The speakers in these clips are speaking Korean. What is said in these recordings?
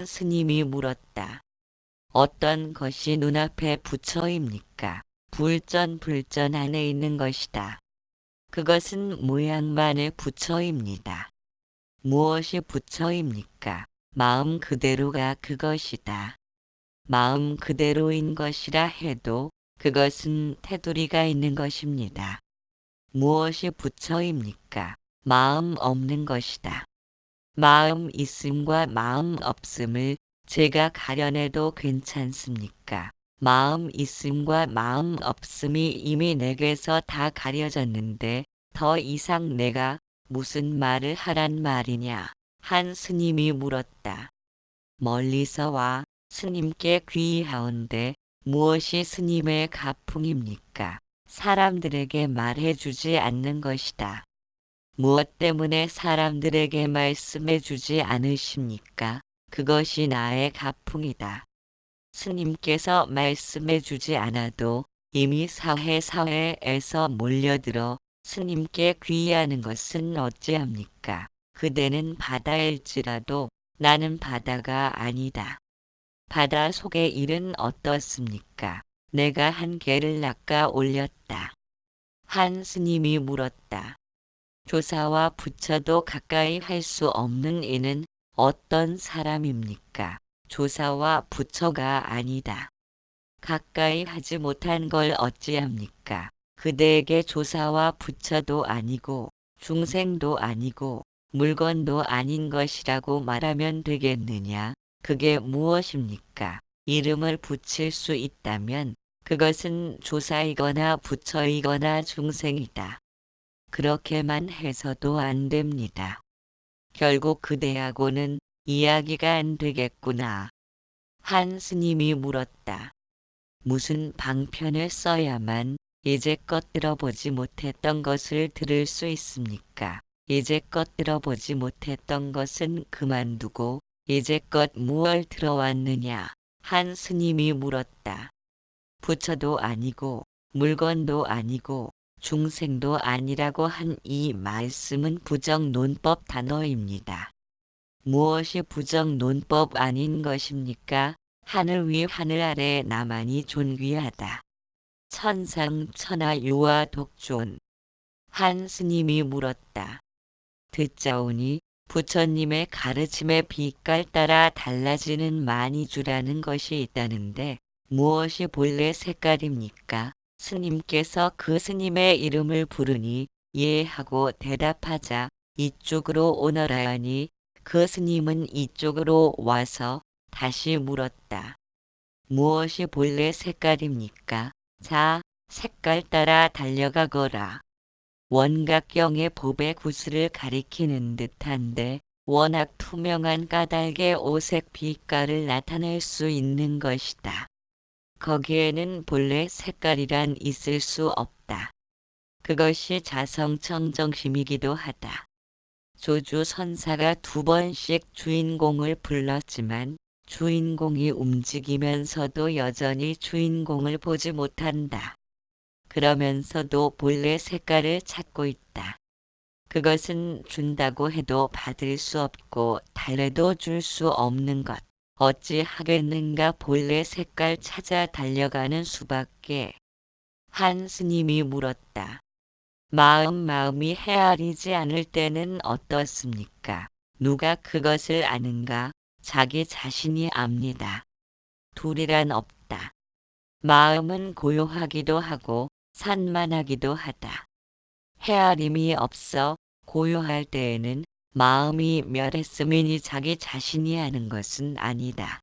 스님이 물었다. 어떤 것이 눈앞에 부처입니까? 불전 안에 있는 것이다. 그것은 모양만의 부처입니다. 무엇이 부처입니까? 마음 그대로가 그것이다. 마음 그대로인 것이라 해도 그것은 테두리가 있는 것입니다. 무엇이 부처입니까? 마음 없는 것이다. 마음 있음과 마음 없음을 제가 가려내도 괜찮습니까? 마음 있음과 마음 없음이 이미 내게서 다 가려졌는데 더 이상 내가 무슨 말을 하란 말이냐? 한 스님이 물었다. 멀리서 와 스님께 귀의하온데 무엇이 스님의 가풍입니까? 사람들에게 말해주지 않는 것이다. 무엇 때문에 사람들에게 말씀해주지 않으십니까? 그것이 나의 가풍이다. 스님께서 말씀해주지 않아도 이미 사회에서 몰려들어 스님께 귀의하는 것은 어찌합니까? 그대는 바다일지라도 나는 바다가 아니다. 바다 속의 일은 어떻습니까? 내가 한 개를 낚아 올렸다. 한 스님이 물었다. 조사와 부처도 가까이 할 수 없는 이는 어떤 사람입니까? 조사와 부처가 아니다. 가까이 하지 못한 걸 어찌합니까? 그대에게 조사와 부처도 아니고 중생도 아니고 물건도 아닌 것이라고 말하면 되겠느냐? 그게 무엇입니까? 이름을 붙일 수 있다면 그것은 조사이거나 부처이거나 중생이다. 그렇게만 해서도 안 됩니다. 결국 그대하고는 이야기가 안 되겠구나. 한 스님이 물었다. 무슨 방편을 써야만 이제껏 들어보지 못했던 것을 들을 수 있습니까? 이제껏 들어보지 못했던 것은 그만두고 이제껏 무얼 들어왔느냐? 한 스님이 물었다. 부처도 아니고 물건도 아니고 중생도 아니라고 한 이 말씀은 부정논법 단어입니다. 무엇이 부정논법 아닌 것입니까? 하늘 위 하늘 아래 나만이 존귀하다. 천상천하 유아 독존. 한 스님이 물었다. 듣자오니 부처님의 가르침의 빛깔 따라 달라지는 마니주라는 것이 있다는데 무엇이 본래 색깔입니까? 스님께서 그 스님의 이름을 부르니 예 하고 대답하자 이쪽으로 오너라 하니 그 스님은 이쪽으로 와서 다시 물었다. 무엇이 본래 색깔입니까? 자, 색깔 따라 달려가거라. 원각경의 법의 구슬을 가리키는 듯한데 워낙 투명한 까닭의 오색 빛깔을 나타낼 수 있는 것이다. 거기에는 본래 색깔이란 있을 수 없다. 그것이 자성청정심이기도 하다. 조주선사가 2번씩 주인공을 불렀지만 주인공이 움직이면서도 여전히 주인공을 보지 못한다. 그러면서도 본래 색깔을 찾고 있다. 그것은 준다고 해도 받을 수 없고 달래도 줄 수 없는 것. 어찌 하겠는가 본래 색깔 찾아 달려가는 수밖에. 한 스님이 물었다. 마음이 헤아리지 않을 때는 어떻습니까? 누가 그것을 아는가? 자기 자신이 압니다. 둘이란 없다. 마음은 고요하기도 하고 산만하기도 하다. 헤아림이 없어 고요할 때에는 마음이 멸했음이니 자기 자신이 아는 것은 아니다.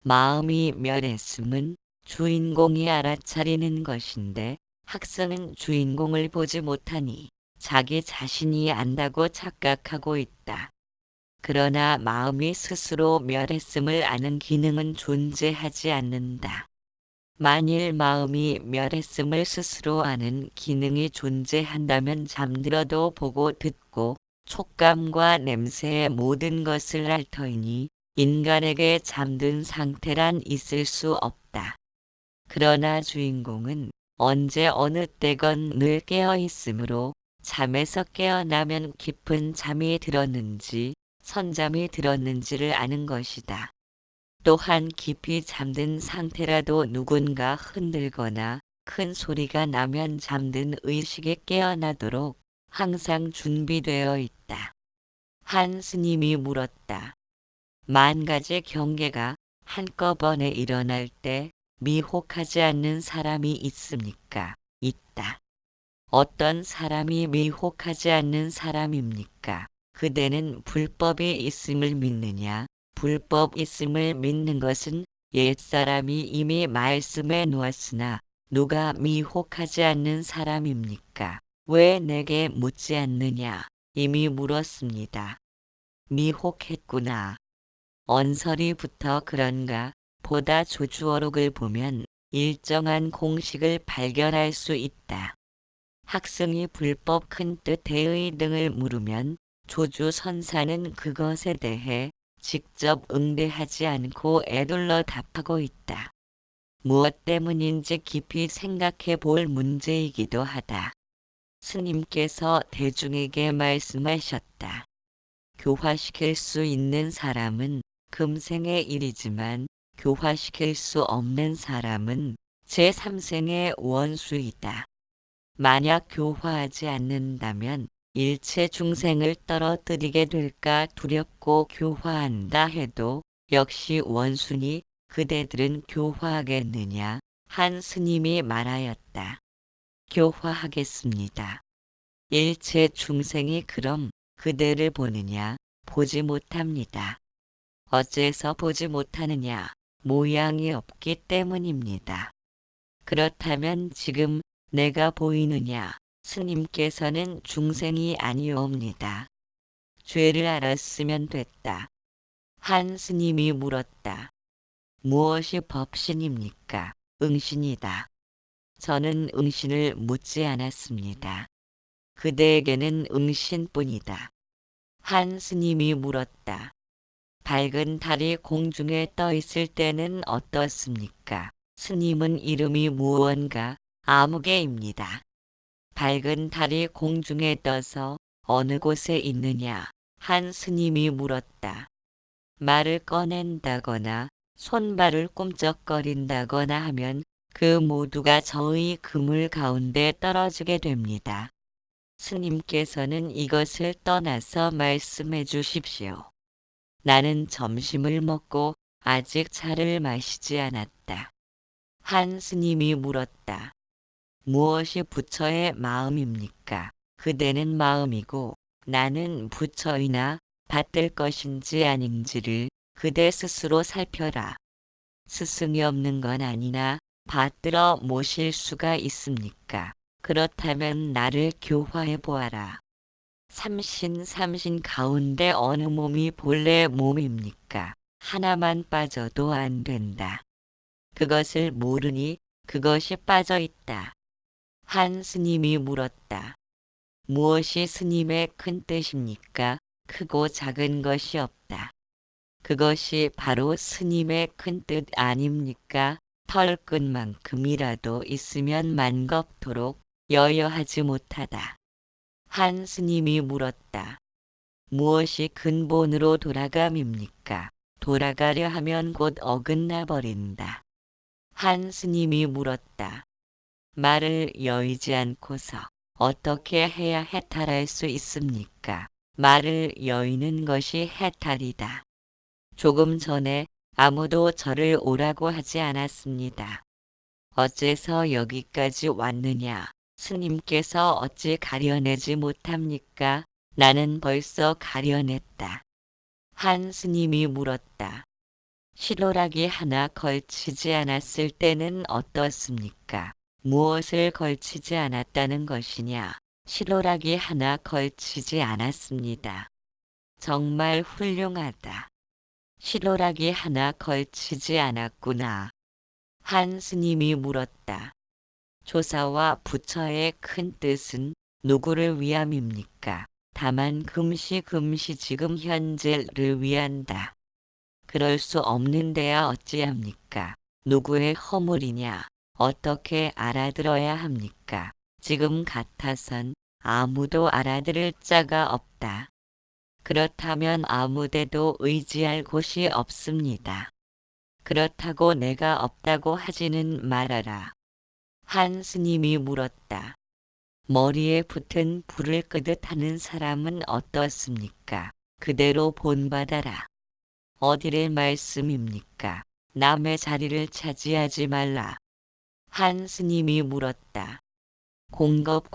마음이 멸했음은 주인공이 알아차리는 것인데 학생은 주인공을 보지 못하니 자기 자신이 안다고 착각하고 있다. 그러나 마음이 스스로 멸했음을 아는 기능은 존재하지 않는다. 만일 마음이 멸했음을 스스로 아는 기능이 존재한다면 잠들어도 보고 듣고 촉감과 냄새의 모든 것을 알 터이니 인간에게 잠든 상태란 있을 수 없다. 그러나 주인공은 언제 어느 때건 늘 깨어 있으므로 잠에서 깨어나면 깊은 잠이 들었는지 선잠이 들었는지를 아는 것이다. 또한 깊이 잠든 상태라도 누군가 흔들거나 큰 소리가 나면 잠든 의식이 깨어나도록 항상 준비되어 있다. 한 스님이 물었다. 만 가지 경계가 한꺼번에 일어날 때 미혹하지 않는 사람이 있습니까? 있다. 어떤 사람이 미혹하지 않는 사람입니까? 그대는 불법이 있음을 믿느냐? 불법 있음을 믿는 것은 옛사람이 이미 말씀해 놓았으나 누가 미혹하지 않는 사람입니까? 왜 내게 묻지 않느냐? 이미 물었습니다. 미혹했구나. 언설이 붙어 그런가? 보다 조주어록을 보면 일정한 공식을 발견할 수 있다. 학생이 불법 큰 뜻의 등을 물으면 조주선사는 그것에 대해 직접 응대하지 않고 애둘러 답하고 있다. 무엇 때문인지 깊이 생각해 볼 문제이기도 하다. 스님께서 대중에게 말씀하셨다. 교화시킬 수 있는 사람은 금생의 일이지만 교화시킬 수 없는 사람은 제3생의 원수이다. 만약 교화하지 않는다면 일체 중생을 떨어뜨리게 될까 두렵고 교화한다 해도 역시 원수니 그대들은 교화하겠느냐? 한 스님이 말하였다. 교화하겠습니다. 일체 중생이 그럼 그대를 보느냐? 보지 못합니다. 어째서 보지 못하느냐? 모양이 없기 때문입니다. 그렇다면 지금 내가 보이느냐? 스님께서는 중생이 아니옵니다. 죄를 알았으면 됐다. 한 스님이 물었다. 무엇이 법신입니까? 응신이다. 저는 응신을 묻지 않았습니다. 그대에게는 응신뿐이다. 한 스님이 물었다. 밝은 달이 공중에 떠 있을 때는 어떻습니까? 스님은 이름이 무언가 아무개입니다. 밝은 달이 공중에 떠서 어느 곳에 있느냐? 한 스님이 물었다. 말을 꺼낸다거나 손발을 꿈쩍거린다거나 하면 그 모두가 저의 그물 가운데 떨어지게 됩니다. 스님께서는 이것을 떠나서 말씀해 주십시오. 나는 점심을 먹고 아직 차를 마시지 않았다. 한 스님이 물었다. 무엇이 부처의 마음입니까? 그대는 마음이고 나는 부처이나 받들 것인지 아닌지를 그대 스스로 살펴라. 스승이 없는 건 아니나 받들어 모실 수가 있습니까? 그렇다면 나를 교화해 보아라. 삼신 가운데 어느 몸이 본래 몸입니까? 하나만 빠져도 안 된다. 그것을 모르니 그것이 빠져 있다. 한 스님이 물었다. 무엇이 스님의 큰 뜻입니까? 크고 작은 것이 없다. 그것이 바로 스님의 큰 뜻 아닙니까? 털끝만큼이라도 있으면 만겁토록 여여하지 못하다. 한 스님이 물었다. 무엇이 근본으로 돌아감입니까? 돌아가려 하면 곧 어긋나 버린다. 한 스님이 물었다. 말을 여의지 않고서 어떻게 해야 해탈할 수 있습니까? 말을 여의는 것이 해탈이다. 조금 전에 아무도 저를 오라고 하지 않았습니다. 어째서 여기까지 왔느냐? 스님께서 어찌 가려내지 못합니까? 나는 벌써 가려냈다. 한 스님이 물었다. 실오라기 하나 걸치지 않았을 때는 어떻습니까? 무엇을 걸치지 않았다는 것이냐? 실오라기 하나 걸치지 않았습니다. 정말 훌륭하다. 실오라기 하나 걸치지 않았구나. 한 스님이 물었다. 조사와 부처의 큰 뜻은 누구를 위함입니까? 다만 금시 지금 현재를 위한다. 그럴 수 없는데야 어찌합니까? 누구의 허물이냐? 어떻게 알아들어야 합니까? 지금 같아선 아무도 알아들을 자가 없다. 그렇다면 아무데도 의지할 곳이 없습니다. 그렇다고 내가 없다고 하지는 말아라. 한 스님이 물었다. 머리에 붙은 불을 끄듯 하는 사람은 어떻습니까? 그대로 본받아라. 어디를 말씀입니까? 남의 자리를 차지하지 말라. 한 스님이 물었다. 공겁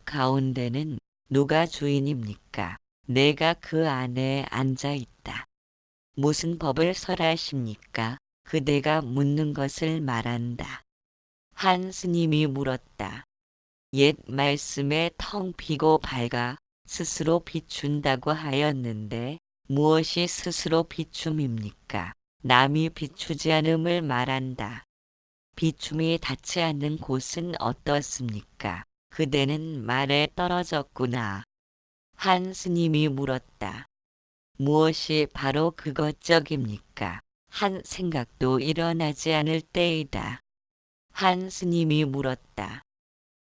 가운데는 누가 주인입니까? 내가 그 안에 앉아 있다. 무슨 법을 설하십니까? 그대가 묻는 것을 말한다. 한 스님이 물었다. 옛 말씀에 텅 비고 밝아 스스로 비춘다고 하였는데 무엇이 스스로 비춤입니까? 남이 비추지 않음을 말한다. 비춤이 닿지 않는 곳은 어떻습니까? 그대는 말에 떨어졌구나. 한 스님이 물었다. 무엇이 바로 그것적입니까? 한 생각도 일어나지 않을 때이다. 한 스님이 물었다.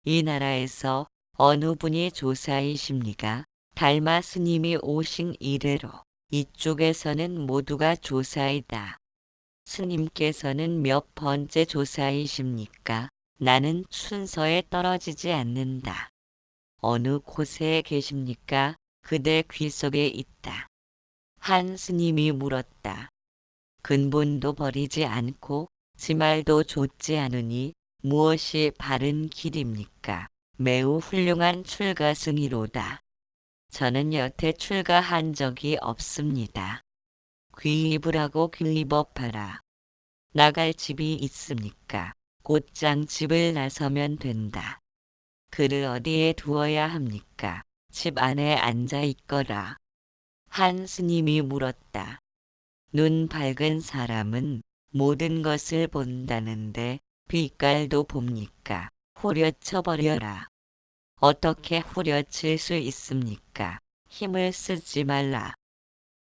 이 나라에서 어느 분이 조사이십니까? 달마 스님이 오신 이래로 이쪽에서는 모두가 조사이다. 스님께서는 몇 번째 조사이십니까? 나는 순서에 떨어지지 않는다. 어느 곳에 계십니까? 그대 귀 속에 있다. 한 스님이 물었다. 근본도 버리지 않고 지말도 좇지 않으니 무엇이 바른 길입니까? 매우 훌륭한 출가승이로다. 저는 여태 출가한 적이 없습니다. 귀입을 귀입업하라. 나갈 집이 있습니까? 곧장 집을 나서면 된다. 그를 어디에 두어야 합니까? 집 안에 앉아 있거라. 한 스님이 물었다. 눈 밝은 사람은 모든 것을 본다는데 빛깔도 봅니까? 후려쳐버려라. 어떻게 후려칠 수 있습니까? 힘을 쓰지 말라.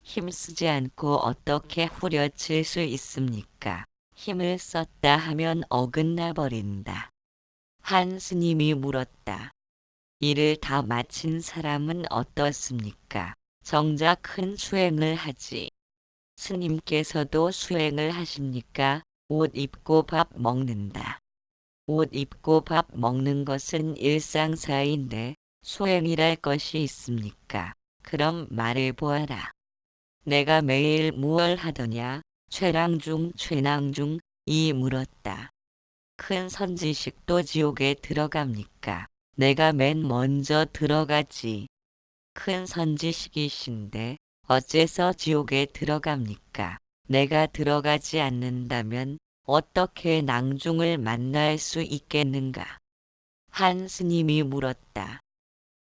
힘쓰지 않고 어떻게 후려칠 수 있습니까? 힘을 썼다 하면 어긋나 버린다. 한 스님이 물었다. 일을 다 마친 사람은 어떻습니까? 정작 큰 수행을 하지. 스님께서도 수행을 하십니까? 옷 입고 밥 먹는다. 옷 입고 밥 먹는 것은 일상사인데 수행이랄 것이 있습니까? 그럼 말해보아라. 내가 매일 무얼 하더냐? 최낭중 이 물었다. 큰 선지식도 지옥에 들어갑니까? 내가 맨 먼저 들어가지. 큰 선지식이신데 어째서 지옥에 들어갑니까? 내가 들어가지 않는다면 어떻게 낭중을 만날 수 있겠는가? 한 스님이 물었다.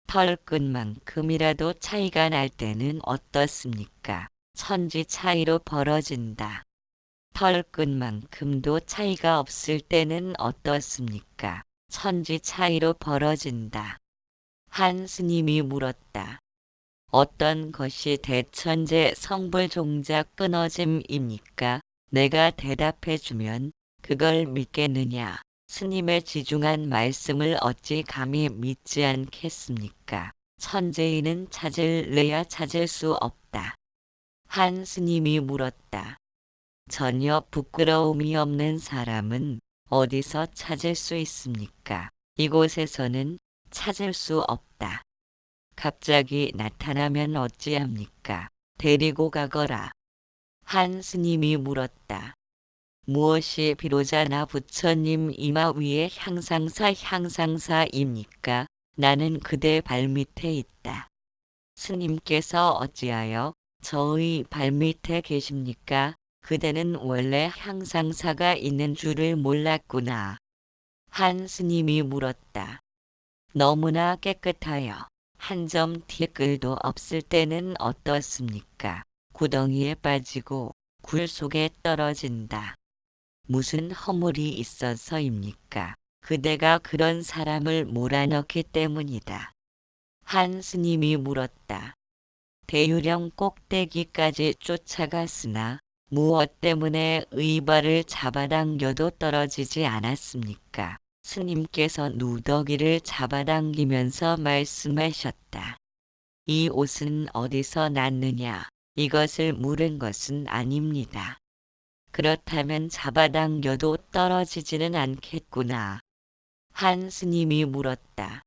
털끝만큼이라도 차이가 날 때는 어떻습니까? 천지 차이로 벌어진다. 털끝만큼도 차이가 없을 때는 어떻습니까? 천지 차이로 벌어진다. 한 스님이 물었다. 어떤 것이 대천재 성불종자 끊어짐입니까? 내가 대답해주면 그걸 믿겠느냐? 스님의 지중한 말씀을 어찌 감히 믿지 않겠습니까? 천재인은 찾을래야 찾을 수 없다. 한 스님이 물었다. 전혀 부끄러움이 없는 사람은 어디서 찾을 수 있습니까? 이곳에서는 찾을 수 없다. 갑자기 나타나면 어찌합니까? 데리고 가거라. 한 스님이 물었다. 무엇이 비로자나 부처님 이마 위에 향상사입니까? 나는 그대 발밑에 있다. 스님께서 어찌하여 저의 발밑에 계십니까? 그대는 원래 향상사가 있는 줄을 몰랐구나. 한 스님이 물었다. 너무나 깨끗하여 한 점 티끌도 없을 때는 어떻습니까? 구덩이에 빠지고 굴 속에 떨어진다. 무슨 허물이 있어서입니까? 그대가 그런 사람을 몰아넣기 때문이다. 한 스님이 물었다. 대유령 꼭대기까지 쫓아갔으나 무엇 때문에 의발을 잡아당겨도 떨어지지 않았습니까? 스님께서 누더기를 잡아당기면서 말씀하셨다. 이 옷은 어디서 났느냐? 이것을 물은 것은 아닙니다. 그렇다면 잡아당겨도 떨어지지는 않겠구나. 한 스님이 물었다.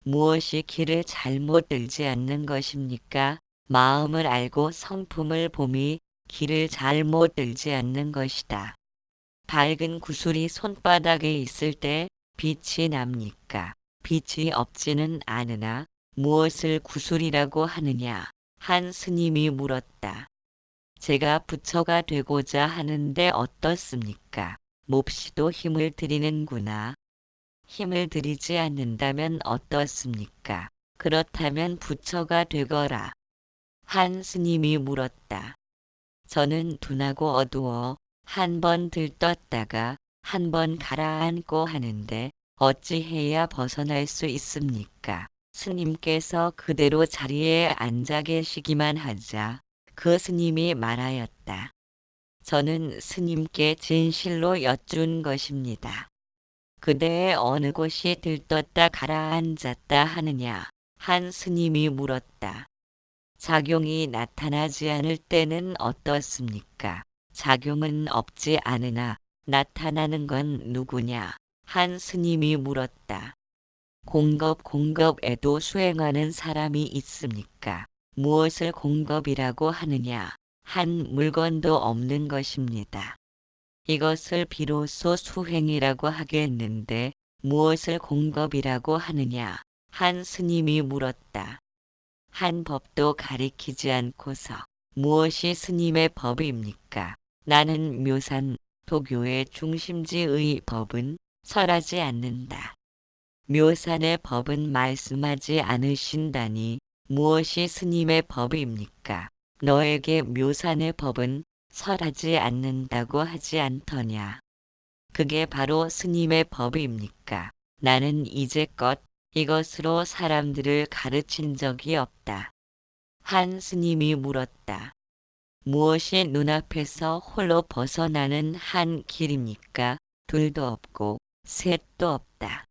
무엇이 길을 잘못 들지 않는 것입니까? 마음을 알고 성품을 봄이 길을 잘못 들지 않는 것이다. 밝은 구슬이 손바닥에 있을 때 빛이 납니까? 빛이 없지는 않으나 무엇을 구슬이라고 하느냐? 한 스님이 물었다. 제가 부처가 되고자 하는데 어떻습니까? 몹시도 힘을 들이는구나. 힘을 들이지 않는다면 어떻습니까? 그렇다면 부처가 되거라. 한 스님이 물었다. 저는 둔하고 어두워 한 번 들떴다가 한 번 가라앉고 하는데 어찌해야 벗어날 수 있습니까? 스님께서 그대로 자리에 앉아 계시기만 하자 그 스님이 말하였다. 저는 스님께 진실로 여쭌 것입니다. 그대의 어느 곳이 들떴다 가라앉았다 하느냐? 한 스님이 물었다. 작용이 나타나지 않을 때는 어떻습니까? 작용은 없지 않으나 나타나는 건 누구냐? 한 스님이 물었다. 공겁에도 수행하는 사람이 있습니까? 무엇을 공겁이라고 하느냐? 한 물건도 없는 것입니다. 이것을 비로소 수행이라고 하겠는데 무엇을 공겁이라고 하느냐? 한 스님이 물었다. 한 법도 가리키지 않고서 무엇이 스님의 법입니까? 나는 묘산, 도교의 중심지의 법은 설하지 않는다. 묘산의 법은 말씀하지 않으신다니 무엇이 스님의 법입니까? 너에게 묘산의 법은 설하지 않는다고 하지 않더냐? 그게 바로 스님의 법입니까? 나는 이제껏 이것으로 사람들을 가르친 적이 없다. 한 스님이 물었다. 무엇이 눈앞에서 홀로 벗어나는 한 길입니까? 둘도 없고 셋도 없다.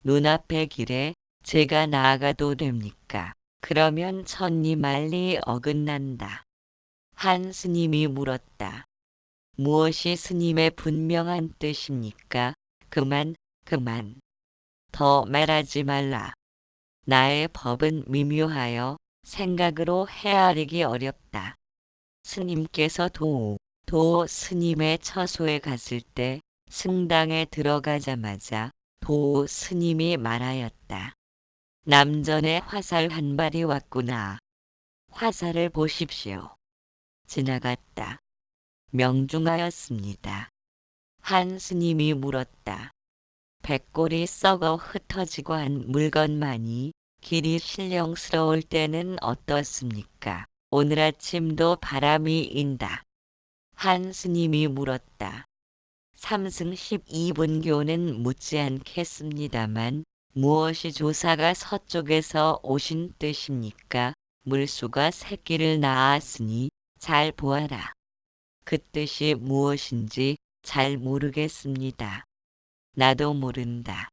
눈앞의 길에 제가 나아가도 됩니까? 그러면 천리만리 어긋난다. 한 스님이 물었다. 무엇이 스님의 분명한 뜻입니까? 그만. 더 말하지 말라. 나의 법은 미묘하여 생각으로 헤아리기 어렵다. 스님께서 도 스님의 처소에 갔을 때 승당에 들어가자마자 도 스님이 말하였다. 남전에 화살 한 발이 왔구나. 화살을 보십시오. 지나갔다. 명중하였습니다. 한 스님이 물었다. 백골이 썩어 흩어지고 한 물건만이 길이 신령스러울 때는 어떻습니까? 오늘 아침도 바람이 인다. 한 스님이 물었다. 삼승 12분교는 묻지 않겠습니다만 무엇이 조사가 서쪽에서 오신 뜻입니까? 물수가 새끼를 낳았으니 잘 보아라. 그 뜻이 무엇인지 잘 모르겠습니다. 나도 모른다.